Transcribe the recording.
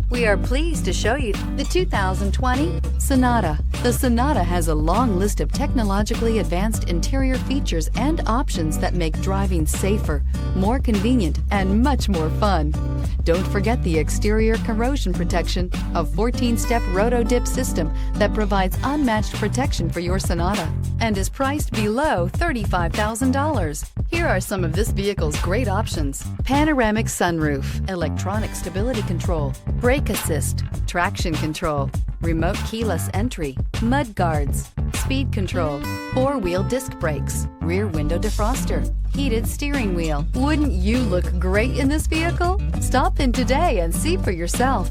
We are pleased to show you the 2020 Sonata. The Sonata has a long list of technologically advanced interior features and options that make driving safer, more convenient, and much more fun. Don't forget the exterior corrosion protection, a 14-step roto-dip system that provides unmatched protection for your Sonata and is priced below $35,000. Here are some of this vehicle's great options: panoramic sunroof, electronic stability control, brake assist, traction control, remote keyless entry, mud guards, speed control, four-wheel disc brakes, rear window defroster, heated steering wheel. Wouldn't you look great in this vehicle? Stop in today and see for yourself.